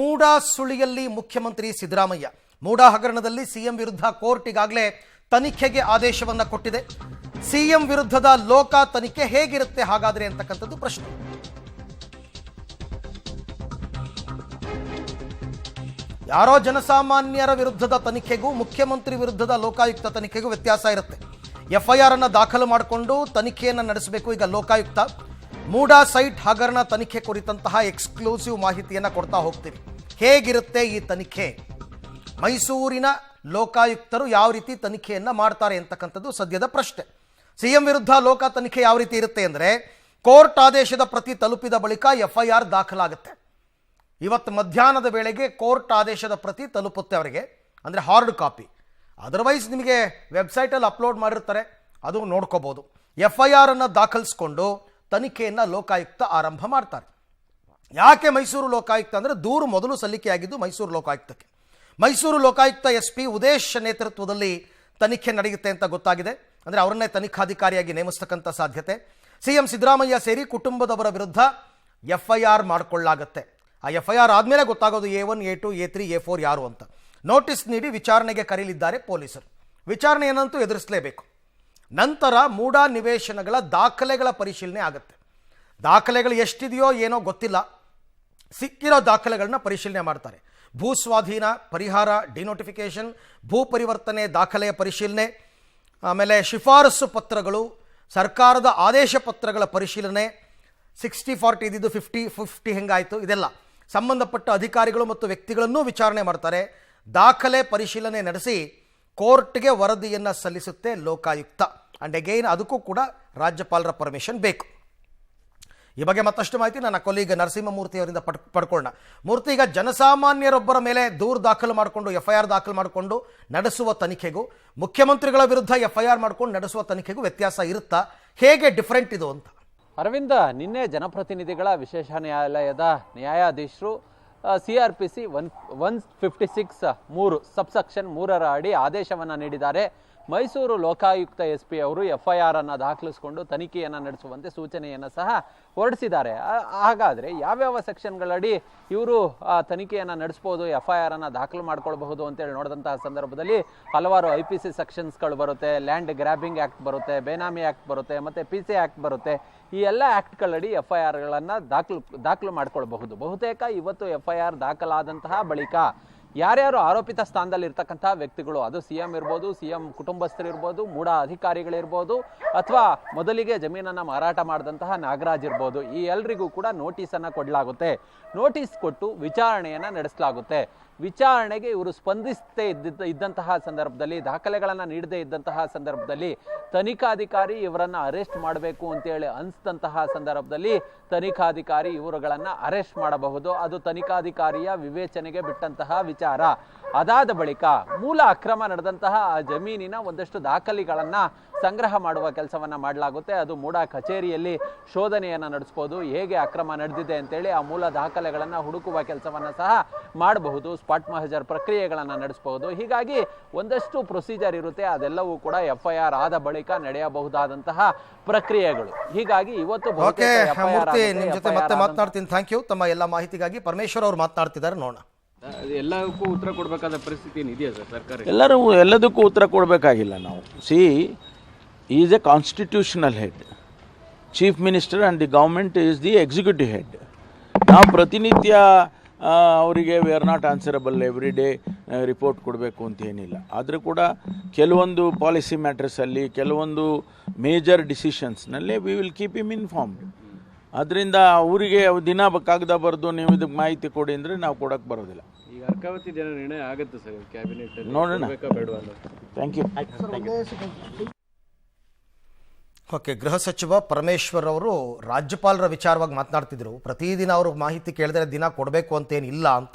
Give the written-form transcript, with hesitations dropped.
ಮೂಡ ಸುಳಿಯಲ್ಲಿ ಮುಖ್ಯಮಂತ್ರಿ ಸಿದ್ದರಾಮಯ್ಯ ಮೂಡ ಹಗರಣದಲ್ಲಿ ಸಿಎಂ ವಿರುದ್ಧ ಕೋರ್ಟ್ ಈಗಾಗಲೇ ತನಿಖೆಗೆ ಆದೇಶವನ್ನ ಕೊಟ್ಟಿದೆ. ಸಿಎಂ ವಿರುದ್ಧದ ಲೋಕ ತನಿಖೆ ಹೇಗಿರುತ್ತೆ ಹಾಗಾದ್ರೆ ಅಂತಕ್ಕಂಥದ್ದು ಪ್ರಶ್ನೆ. ಯಾರೋ ಜನಸಾಮಾನ್ಯರ ವಿರುದ್ಧದ ತನಿಖೆಗೂ ಮುಖ್ಯಮಂತ್ರಿ ವಿರುದ್ಧದ ಲೋಕಾಯುಕ್ತ ತನಿಖೆಗೂ ವ್ಯತ್ಯಾಸ ಇರುತ್ತೆ. ಎಫ್ಐಆರ್ ಅನ್ನು ದಾಖಲು ಮಾಡಿಕೊಂಡು ತನಿಖೆಯನ್ನು ನಡೆಸಬೇಕು. ಈಗ ಲೋಕಾಯುಕ್ತ ಮೂಡಾ ಸೈಟ್ ಹಗರಣ ತನಿಖೆ ಕುರಿತಂತಹ ಎಕ್ಸ್ಕ್ಲೂಸಿವ್ ಮಾಹಿತಿಯನ್ನು ಕೊಡ್ತಾ ಹೋಗ್ತೀವಿ. ಹೇಗಿರುತ್ತೆ ಈ ತನಿಖೆ, ಮೈಸೂರಿನ ಲೋಕಾಯುಕ್ತರು ಯಾವ ರೀತಿ ತನಿಖೆಯನ್ನು ಮಾಡ್ತಾರೆ ಅಂತಕ್ಕಂಥದ್ದು ಸದ್ಯದ ಪ್ರಶ್ನೆ. ಸಿಎಂ ವಿರುದ್ಧ ಲೋಕ ತನಿಖೆ ಯಾವ ರೀತಿ ಇರುತ್ತೆ ಅಂದರೆ, ಕೋರ್ಟ್ ಆದೇಶದ ಪ್ರತಿ ತಲುಪಿದ ಬಳಿಕ ಎಫ್ಐಆರ್ ದಾಖಲಾಗುತ್ತೆ. ಇವತ್ತು ಮಧ್ಯಾಹ್ನದ ವೇಳೆಗೆ ಕೋರ್ಟ್ ಆದೇಶದ ಪ್ರತಿ ತಲುಪುತ್ತೆ ಅವರಿಗೆ, ಅಂದರೆ ಹಾರ್ಡ್ ಕಾಪಿ. ಅದರ್ವೈಸ್ ನಿಮಗೆ ವೆಬ್ಸೈಟಲ್ಲಿ ಅಪ್ಲೋಡ್ ಮಾಡಿರ್ತಾರೆ, ಅದು ನೋಡ್ಕೋಬೋದು. ಎಫ್ಐಆರ್ ಅನ್ನು ದಾಖಲಿಸ್ಕೊಂಡು ತನಿಖೆಯನ್ನು ಲೋಕಾಯುಕ್ತ ಆರಂಭ ಮಾಡ್ತಾರೆ. ಯಾಕೆ ಮೈಸೂರು ಲೋಕಾಯುಕ್ತ ಅಂದರೆ, ದೂರು ಮೊದಲು ಸಲ್ಲಿಕೆಯಾಗಿದ್ದು ಮೈಸೂರು ಲೋಕಾಯುಕ್ತಕ್ಕೆ. ಮೈಸೂರು ಲೋಕಾಯುಕ್ತ SP ಉದೇಶ್ ನೇತೃತ್ವದಲ್ಲಿ ತನಿಖೆ ನಡೆಯುತ್ತೆ ಅಂತ ಗೊತ್ತಾಗಿದೆ. ಅಂದರೆ ಅವರನ್ನೇ ತನಿಖಾಧಿಕಾರಿಯಾಗಿ ನೇಮಿಸ್ತಕ್ಕಂಥ ಸಾಧ್ಯತೆ. ಸಿಎಂ ಸಿದ್ದರಾಮಯ್ಯ ಸೇರಿ ಕುಟುಂಬದವರ ವಿರುದ್ಧ ಎಫ್ಐಆರ್ ಮಾಡಿಕೊಳ್ಳಾಗತ್ತೆ. ಆ ಎಫ್ಐಆರ್ ಆದಮೇಲೆ ಗೊತ್ತಾಗೋದು A1, A2, A3, A4 ಯಾರು ಅಂತ. ನೋಟಿಸ್ ನೀಡಿ ವಿಚಾರಣೆಗೆ ಕರೆಯಲಿದ್ದಾರೆ ಪೊಲೀಸರು. ವಿಚಾರಣೆಯನ್ನಂತೂ ಎದುರಿಸಲೇಬೇಕು. ನಂತರ ಮೂಡಾ ನಿವೇಶನಗಳ ದಾಖಲೆಗಳ ಪರಿಶೀಲನೆ ಆಗುತ್ತೆ. ದಾಖಲೆಗಳು ಎಷ್ಟಿದೆಯೋ ಏನೋ ಗೊತ್ತಿಲ್ಲ, ಸಿಕ್ಕಿರೋ ದಾಖಲೆಗಳನ್ನ ಪರಿಶೀಲನೆ ಮಾಡ್ತಾರೆ. ಭೂ ಸ್ವಾಧೀನ, ಪರಿಹಾರ, ಡಿನೋಟಿಫಿಕೇಶನ್, ಭೂ ಪರಿವರ್ತನೆ ದಾಖಲೆಯ ಪರಿಶೀಲನೆ, ಆಮೇಲೆ ಶಿಫಾರಸು ಪತ್ರಗಳು, ಸರ್ಕಾರದ ಆದೇಶ ಪತ್ರಗಳ ಪರಿಶೀಲನೆ, 60-40 ಇದ್ದಿದ್ದು 50-50 ಹೆಂಗಾಯಿತು, ಇದೆಲ್ಲ ಸಂಬಂಧಪಟ್ಟ ಅಧಿಕಾರಿಗಳು ಮತ್ತು ವ್ಯಕ್ತಿಗಳನ್ನೂ ವಿಚಾರಣೆ ಮಾಡ್ತಾರೆ. ದಾಖಲೆ ಪರಿಶೀಲನೆ ನಡೆಸಿ ಕೋರ್ಟ್ಗೆ ವರದಿಯನ್ನು ಸಲ್ಲಿಸುತ್ತೆ ಲೋಕಾಯುಕ್ತ. ಆ್ಯಂಡ್ ಅಗೈನ್ ಅದಕ್ಕೂ ಕೂಡ ರಾಜ್ಯಪಾಲರ ಪರ್ಮಿಷನ್ ಬೇಕು. ಈ ಬಗ್ಗೆ ಮತ್ತಷ್ಟು ಮಾಹಿತಿ ನನ್ನ ಕೊಲೀಗ್ ನರಸಿಂಹಮೂರ್ತಿ ಅವರಿಂದ ಪಡ್ಕೊಳ್ಳೋಣ. ಮೂರ್ತಿ, ಈಗ ಜನಸಾಮಾನ್ಯರೊಬ್ಬರ ಮೇಲೆ ದೂರು ದಾಖಲು ಮಾಡಿಕೊಂಡು ಎಫ್ಐಆರ್ ದಾಖಲು ಮಾಡಿಕೊಂಡು ನಡೆಸುವ ತನಿಖೆಗೂ ಮುಖ್ಯಮಂತ್ರಿಗಳ ವಿರುದ್ಧ ಎಫ್ಐಆರ್ ಮಾಡ್ಕೊಂಡು ನಡೆಸುವ ತನಿಖೆಗೂ ವ್ಯತ್ಯಾಸ ಇರುತ್ತಾ? ಹೇಗೆ ಡಿಫರೆಂಟ್ ಇದು ಅಂತ? ಅರವಿಂದ, ನಿನ್ನೆ ಜನಪ್ರತಿನಿಧಿಗಳ ವಿಶೇಷ ನ್ಯಾಯಾಲಯದ ನ್ಯಾಯಾಧೀಶರು CRPC 156(3) ಸಬ್ಸೆಕ್ಷನ್ 3ರ ಅಡಿ ಆದೇಶವನ್ನು ನೀಡಿದ್ದಾರೆ. ಮೈಸೂರು ಲೋಕಾಯುಕ್ತ SP ಅವರು FIR ಅನ್ನು ದಾಖಲಿಸಿಕೊಂಡು ತನಿಖೆಯನ್ನು ನಡೆಸುವಂತೆ ಸೂಚನೆಯನ್ನು ಸಹ ಹೊರಡಿಸಿದ್ದಾರೆ. ಹಾಗಾದರೆ ಯಾವ್ಯಾವ ಸೆಕ್ಷನ್ಗಳಡಿ ಇವರು ತನಿಖೆಯನ್ನು ನಡೆಸ್ಬೋದು, FIR ಅನ್ನು ದಾಖಲು ಮಾಡ್ಕೊಳ್ಬಹುದು ಅಂತೇಳಿ ನೋಡಿದಂತಹ ಸಂದರ್ಭದಲ್ಲಿ ಹಲವಾರು IPC ಸೆಕ್ಷನ್ಸ್ಗಳು ಬರುತ್ತೆ, ಲ್ಯಾಂಡ್ ಗ್ರ್ಯಾಬಿಂಗ್ ಆ್ಯಕ್ಟ್ ಬರುತ್ತೆ, ಬೇನಾಮಿ ಆ್ಯಕ್ಟ್ ಬರುತ್ತೆ, ಮತ್ತು PC ಆ್ಯಕ್ಟ್ ಬರುತ್ತೆ. ಈ ಎಲ್ಲ ಆ್ಯಕ್ಟ್ಗಳಡಿ FIRಗಳನ್ನು ದಾಖಲು ಮಾಡ್ಕೊಳ್ಬಹುದು. ಬಹುತೇಕ ಇವತ್ತು FIR ದಾಖಲಾದಂತಹ ಬಳಿಕ ಯಾರ್ಯಾರು ಆರೋಪಿತ ಸ್ಥಾನದಲ್ಲಿರ್ತಕ್ಕಂಥ ವ್ಯಕ್ತಿಗಳು, ಅದು CM ಇರ್ಬೋದು, CM ಕುಟುಂಬಸ್ಥರಿರ್ಬೋದು, ಮೂಡಾ ಅಧಿಕಾರಿಗಳಿರ್ಬೋದು, ಅಥವಾ ಮೊದಲಿಗೆ ಜಮೀನನ್ನು ಮಾರಾಟ ಮಾಡಿದಂತಹ ನಾಗರಾಜ್ ಇರ್ಬೋದು, ಈ ಎಲ್ಲರಿಗೂ ಕೂಡ ನೋಟಿಸನ್ನು ಕೊಡಲಾಗುತ್ತೆ. ನೋಟಿಸ್ ಕೊಟ್ಟು ವಿಚಾರಣೆಯನ್ನು ನಡೆಸಲಾಗುತ್ತೆ. ವಿಚಾರಣೆಗೆ ಇವರು ಸ್ಪಂದಿಸದೇ ಇದ್ದಂತಹ ಸಂದರ್ಭದಲ್ಲಿ, ದಾಖಲೆಗಳನ್ನು ನೀಡದೇ ಇದ್ದಂತಹ ಸಂದರ್ಭದಲ್ಲಿ, ತನಿಖಾಧಿಕಾರಿ ಇವರನ್ನು ಅರೆಸ್ಟ್ ಮಾಡಬೇಕು ಅಂತೇಳಿ ಅನಿಸಿದಂತಹ ಸಂದರ್ಭದಲ್ಲಿ ತನಿಖಾಧಿಕಾರಿ ಇವರುಗಳನ್ನು ಅರೆಸ್ಟ್ ಮಾಡಬಹುದು. ಅದು ತನಿಖಾಧಿಕಾರಿಯ ವಿವೇಚನೆಗೆ ಬಿಟ್ಟಂತಹ ವಿಚಾರ. ಅದಾದ ಬಳಿಕ ಮೂಲ ಅಕ್ರಮ ನಡೆದಂತಹ ಆ ಜಮೀನಿನ ಒಂದಷ್ಟು ದಾಖಲೆಗಳನ್ನು ಸಂಗ್ರಹ ಮಾಡುವ ಕೆಲಸವನ್ನು ಮಾಡಲಾಗುತ್ತೆ. ಅದು ಮೂಡಾ ಕಚೇರಿಯಲ್ಲಿ ಶೋಧನೆಯನ್ನು ನಡೆಸ್ಬೋದು, ಹೇಗೆ ಅಕ್ರಮ ನಡೆದಿದೆ ಅಂತೇಳಿ ಆ ಮೂಲ ದಾಖಲೆಗಳನ್ನು ಹುಡುಕುವ ಕೆಲಸವನ್ನು ಸಹ ಮಾಡಬಹುದು. ಸ್ಪಾಟ್ ಮಹಜರ್ ಪ್ರಕ್ರಿಯೆಗಳನ್ನು ನಡೆಸಬಹುದು. ಹೀಗಾಗಿ ಒಂದಷ್ಟು ಪ್ರೊಸೀಜರ್ ಇರುತ್ತೆ. ಅದೆಲ್ಲವೂ ಕೂಡ FIR ಆದ ಬಳಿಕ ನಡೆಯಬಹುದಾದಂತಹ ಪ್ರಕ್ರಿಯೆಗಳು. ಹೀಗಾಗಿ ಇವತ್ತು ನಿಮ್ಮ ಜೊತೆ ಮತ್ತೆ ಮಾತನಾಡ್ತೀನಿ. ಥ್ಯಾಂಕ್ ಯು ತಮ್ಮ ಎಲ್ಲ ಮಾಹಿತಿಗಾಗಿ. ಪರಮೇಶ್ವರ್ ಅವರು ಮಾತನಾಡ್ತಿದ್ದಾರೆ, ನೋಡೋಣ. ಎಲ್ಲಕ್ಕೂ ಉತ್ತರ ಕೊಡಬೇಕಾದ ಪರಿಸ್ಥಿತಿ ಇದೆಯಾ ಸರ್ ಸರ್ಕಾರ? ಎಲ್ಲದಕ್ಕೂ ಉತ್ತರ ಕೊಡಬೇಕಾಗಿಲ್ಲ. ನಾವು is a constitutional head. Chief minister and the government is the executive head. ನಾವು ಪ್ರತಿನಿತ್ಯ ಅವರಿಗೆ we are not answerable every day report ಕೊಡಬೇಕು ಅಂತ ಏನಿಲ್ಲ. ಆದರೂ ಕೂಡ ಕೆಲವೊಂದು ಪಾಲಿಸಿ ಮ್ಯಾಟರ್ಸಲ್ಲಿ, ಕೆಲವೊಂದು ಮೇಜರ್ ಡಿಸಿಷನ್ಸ್ನಲ್ಲಿ we will keep him informed. ಅದರಿಂದ ಅವರಿಗೆ ದಿನ ಕಾಗದ ಬರೆದು ನೀವು ಇದಕ್ಕೆ ಮಾಹಿತಿ ಕೊಡಿ ಅಂದರೆ ನಾವು ಕೊಡೋಕ್ಕೆ ಬರೋದಿಲ್ಲ. ಈಗ ಅರ್ಕಾವತಿ ಜನ ನಿರ್ಣಯ ಆಗುತ್ತೆ ಸರ್ ಕ್ಯಾಬಿನೆಟ್, ನೋಡೋಣ. Thank you. ಓಕೆ, ಗೃಹ ಸಚಿವ ಪರಮೇಶ್ವರ್ ಅವರು ರಾಜ್ಯಪಾಲರ ವಿಚಾರವಾಗಿ ಮಾತನಾಡ್ತಿದ್ರು. ಪ್ರತಿದಿನ ಅವರು ಮಾಹಿತಿ ಕೇಳಿದ್ರೆ ದಿನ ಕೊಡಬೇಕು ಅಂತೇನಿಲ್ಲ ಅಂತ.